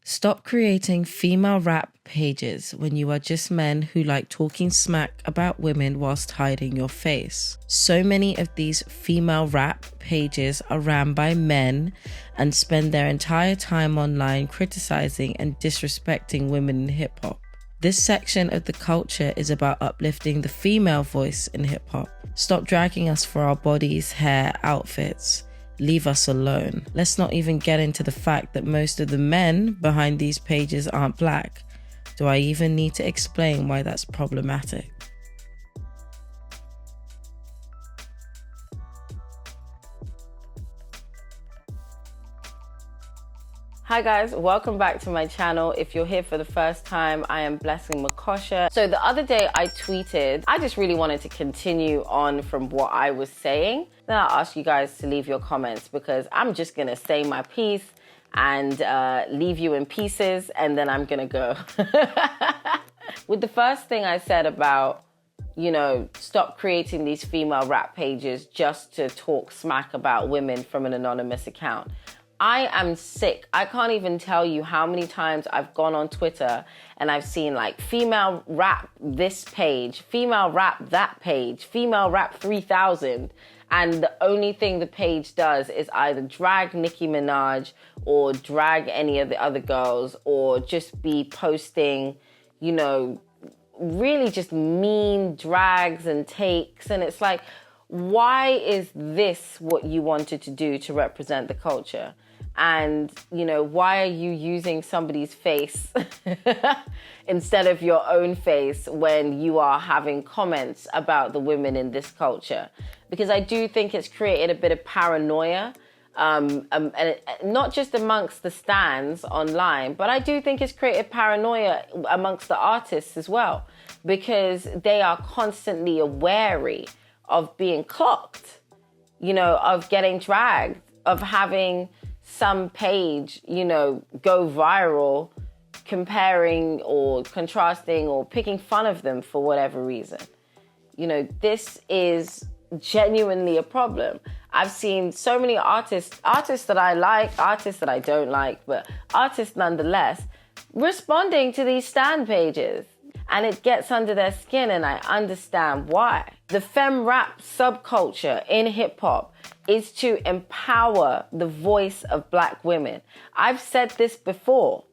Stop creating female rap pages when you are just men who like talking smack about women whilst hiding your face. So many of these female rap pages are ran by men and spend their entire time online criticizing and disrespecting women in hip hop. This section of the culture is about uplifting the female voice in hip hop. Stop dragging us for our bodies, hair, outfits. Leave us alone. Let's not even get into the fact that most of the men behind these pages aren't black. Do I even need to explain why that's problematic? Hi guys, welcome back to my channel. If you're here for the first time, I am Blessing Makosha. So the other day I tweeted, I just really wanted to continue on from what I was saying. Then I'll ask you guys to leave your comments because I'm just gonna say my piece and leave you in pieces and then I'm gonna go. With the first thing I said about, stop creating these female rap pages just to talk smack about women from an anonymous account. I am sick. I can't even tell you how many times I've gone on Twitter and I've seen like female rap this page, female rap that page, female rap 3000. And the only thing the page does is either drag Nicki Minaj or drag any of the other girls or just be posting, really just mean drags and takes. And it's like, why is this what you wanted to do to represent the culture? And, why are you using somebody's face instead of your own face when you are having comments about the women in this culture? Because I do think it's created a bit of paranoia, and not just amongst the stans online, but I do think it's created paranoia amongst the artists as well, because they are constantly wary of being clocked, of getting dragged, of having some page, go viral, comparing or contrasting or picking fun of them for whatever reason. This is genuinely a problem. I've seen so many artists that I like, artists that I don't like, but artists nonetheless, responding to these stan pages. And it gets under their skin, and I understand why. The femme rap subculture in hip hop is to empower the voice of black women. I've said this before.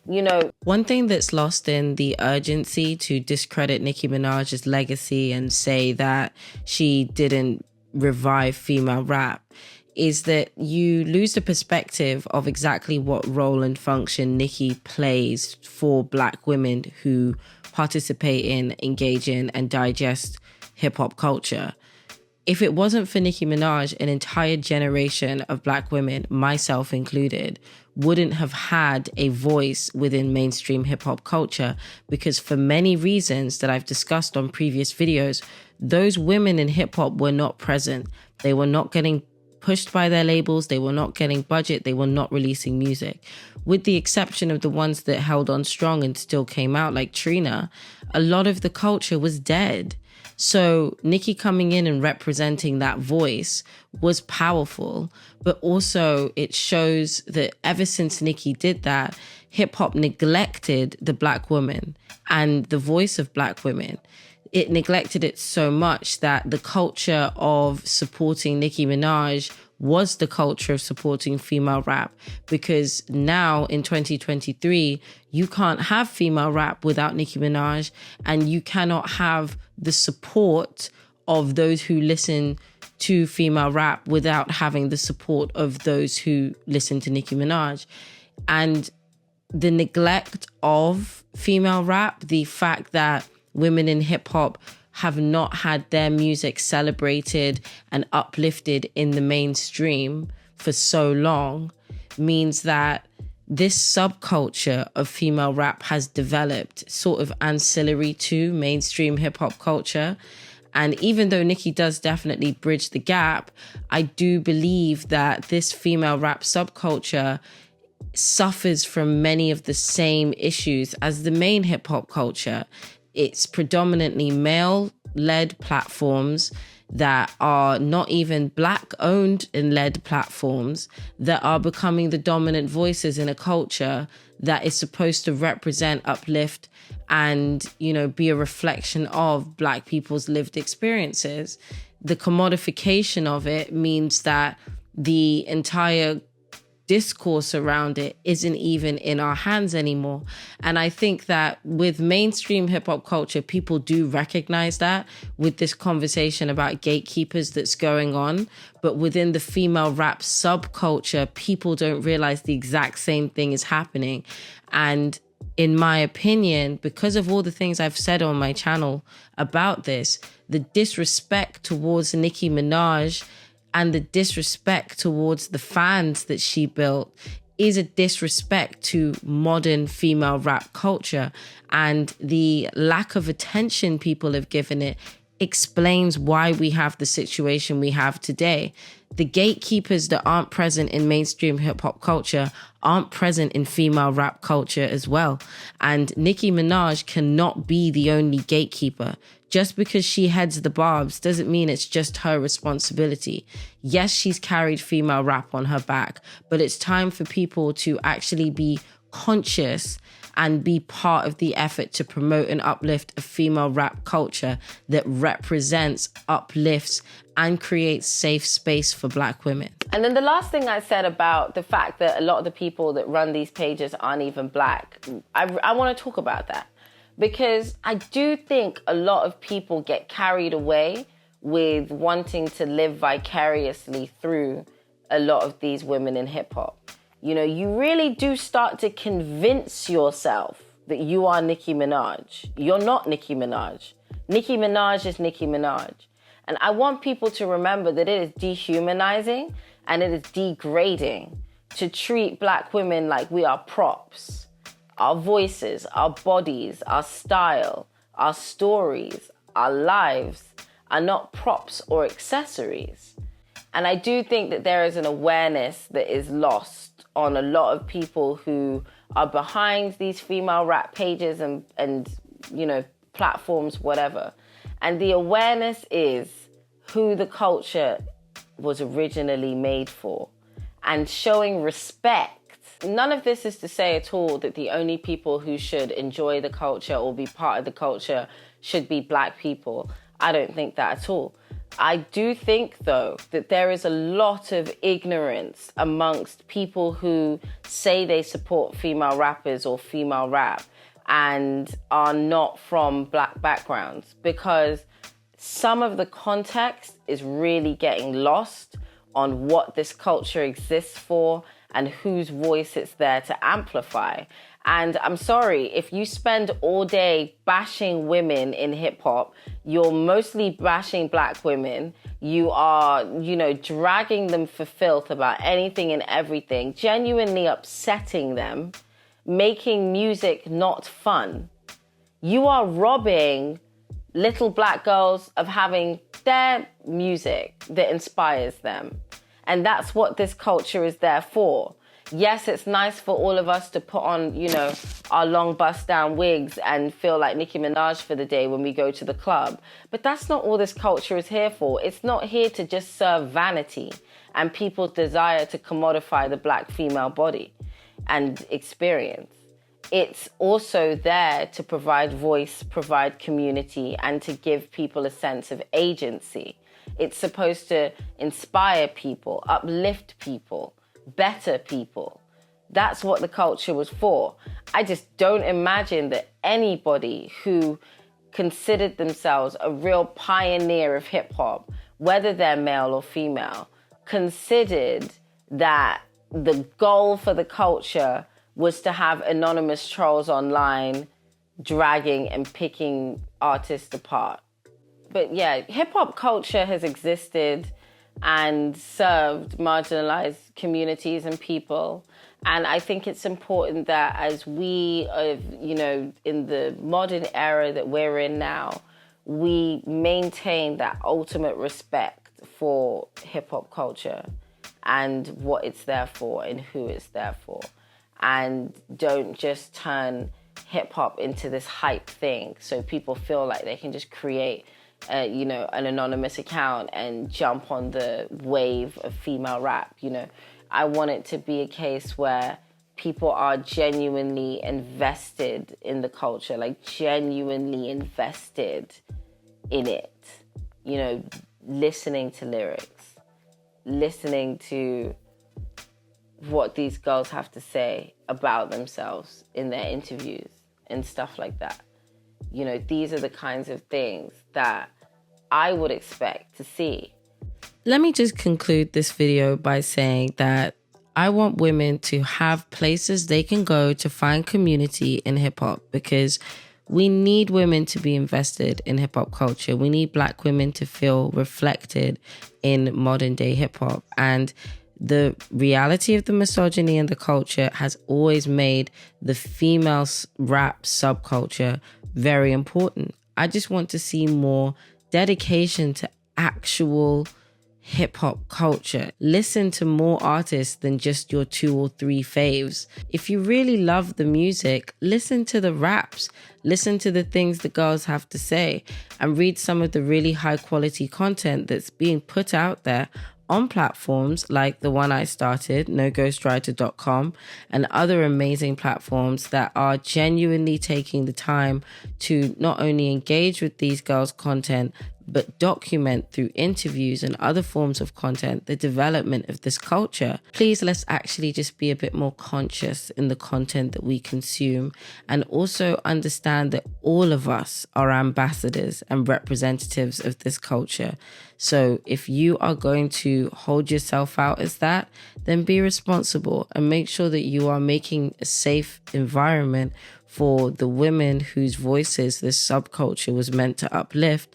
One thing that's lost in the urgency to discredit Nicki Minaj's legacy and say that she didn't revive female rap is that you lose the perspective of exactly what role and function Nicki plays for black women who participate in, engage in, and digest hip-hop culture. If it wasn't for Nicki Minaj, an entire generation of black women, myself included, wouldn't have had a voice within mainstream hip-hop culture, because for many reasons that I've discussed on previous videos, those women in hip-hop were not present. They were not getting pushed by their labels, they were not getting budget, they were not releasing music. With the exception of the ones that held on strong and still came out, like Trina, a lot of the culture was dead. So Nicki coming in and representing that voice was powerful, but also it shows that ever since Nicki did that, hip hop neglected the black woman and the voice of black women. It neglected it so much that the culture of supporting Nicki Minaj was the culture of supporting female rap, because now in 2023, you can't have female rap without Nicki Minaj, and you cannot have the support of those who listen to female rap without having the support of those who listen to Nicki Minaj. And the neglect of female rap, the fact that women in hip hop have not had their music celebrated and uplifted in the mainstream for so long, means that this subculture of female rap has developed sort of ancillary to mainstream hip hop culture. And even though Nicki does definitely bridge the gap, I do believe that this female rap subculture suffers from many of the same issues as the main hip hop culture. It's predominantly male-led platforms. that are not even Black owned and led platforms that are becoming the dominant voices in a culture that is supposed to represent, uplift, and, be a reflection of Black people's lived experiences. The commodification of it means that the entire discourse around it isn't even in our hands anymore. And I think that with mainstream hip hop culture, people do recognize that with this conversation about gatekeepers that's going on. But within the female rap subculture, people don't realize the exact same thing is happening. And in my opinion, because of all the things I've said on my channel about this, the disrespect towards Nicki Minaj and the disrespect towards the fans that she built is a disrespect to modern female rap culture. And the lack of attention people have given it explains why we have the situation we have today. The gatekeepers that aren't present in mainstream hip hop culture aren't present in female rap culture as well. And Nicki Minaj cannot be the only gatekeeper. Just because she heads the barbs doesn't mean it's just her responsibility. Yes, she's carried female rap on her back, but it's time for people to actually be conscious and be part of the effort to promote and uplift a female rap culture that represents, uplifts, and creates safe space for Black women. And then the last thing I said about the fact that a lot of the people that run these pages aren't even Black, I want to talk about that. Because I do think a lot of people get carried away with wanting to live vicariously through a lot of these women in hip hop. You really do start to convince yourself that you are Nicki Minaj. You're not Nicki Minaj. Nicki Minaj is Nicki Minaj. And I want people to remember that it is dehumanizing and it is degrading to treat Black women like we are props. Our voices, our bodies, our style, our stories, our lives are not props or accessories. And I do think that there is an awareness that is lost on a lot of people who are behind these female rap pages and platforms, whatever. And the awareness is who the culture was originally made for and showing respect. None of this is to say at all that the only people who should enjoy the culture or be part of the culture should be Black people. I don't think that at all. I do think, though, that there is a lot of ignorance amongst people who say they support female rappers or female rap and are not from Black backgrounds, because some of the context is really getting lost on what this culture exists for and whose voice it's there to amplify. And I'm sorry, if you spend all day bashing women in hip hop, you're mostly bashing Black women. You are, dragging them for filth about anything and everything, genuinely upsetting them, making music not fun. You are robbing little Black girls of having their music that inspires them. And that's what this culture is there for. Yes, it's nice for all of us to put on, our long bust down wigs and feel like Nicki Minaj for the day when we go to the club. But that's not all this culture is here for. It's not here to just serve vanity and people's desire to commodify the Black female body and experience. It's also there to provide voice, provide community, and to give people a sense of agency. It's supposed to inspire people, uplift people, better people. That's what the culture was for. I just don't imagine that anybody who considered themselves a real pioneer of hip hop, whether they're male or female, considered that the goal for the culture was to have anonymous trolls online dragging and picking artists apart. But yeah, hip-hop culture has existed and served marginalized communities and people. And I think it's important that as we, in the modern era that we're in now, we maintain that ultimate respect for hip-hop culture and what it's there for and who it's there for. And don't just turn hip-hop into this hype thing so people feel like they can just create an anonymous account and jump on the wave of female rap. I want it to be a case where people are genuinely invested in the culture, like genuinely invested in it. Listening to lyrics, listening to what these girls have to say about themselves in their interviews and stuff like that. These are the kinds of things that I would expect to see. Let me just conclude this video by saying that I want women to have places they can go to find community in hip hop, because we need women to be invested in hip hop culture. We need Black women to feel reflected in modern day hip hop. And the reality of the misogyny in the culture has always made the female rap subculture very important. I just want to see more dedication to actual hip hop culture. Listen to more artists than just your 2 or 3 faves. If you really love the music, listen to the raps, listen to the things the girls have to say, and read some of the really high quality content that's being put out there on platforms like the one I started, noghostwriter.com, and other amazing platforms that are genuinely taking the time to not only engage with these girls' content, but document through interviews and other forms of content the development of this culture. Please, let's actually just be a bit more conscious in the content that we consume, and also understand that all of us are ambassadors and representatives of this culture. So if you are going to hold yourself out as that, then be responsible and make sure that you are making a safe environment for the women whose voices this subculture was meant to uplift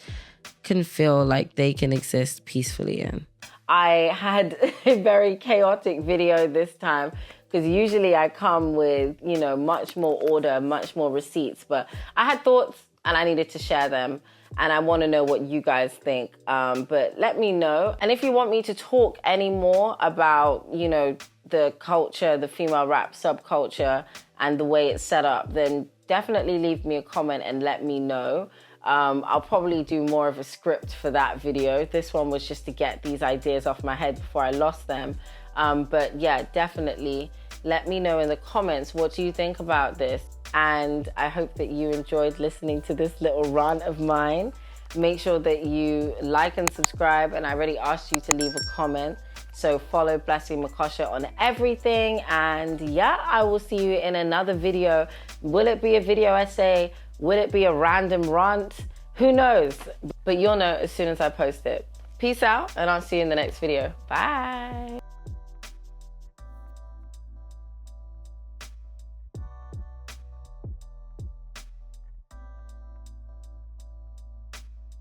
can feel like they can exist peacefully in. I had a very chaotic video this time, because usually I come with, much more order, much more receipts, but I had thoughts and I needed to share them. And I want to know what you guys think. But let me know. And if you want me to talk any more about, the culture, the female rap subculture and the way it's set up, then definitely leave me a comment and let me know. I'll probably do more of a script for that video. This one was just to get these ideas off my head before I lost them. But yeah, definitely let me know in the comments, what do you think about this? And I hope that you enjoyed listening to this little rant of mine. Make sure that you like and subscribe. And I already asked you to leave a comment. So follow Blessing Makosha on everything. And yeah, I will see you in another video. Will it be a video essay? Will it be a random rant? Who knows? But you'll know as soon as I post it. Peace out, and I'll see you in the next video. Bye.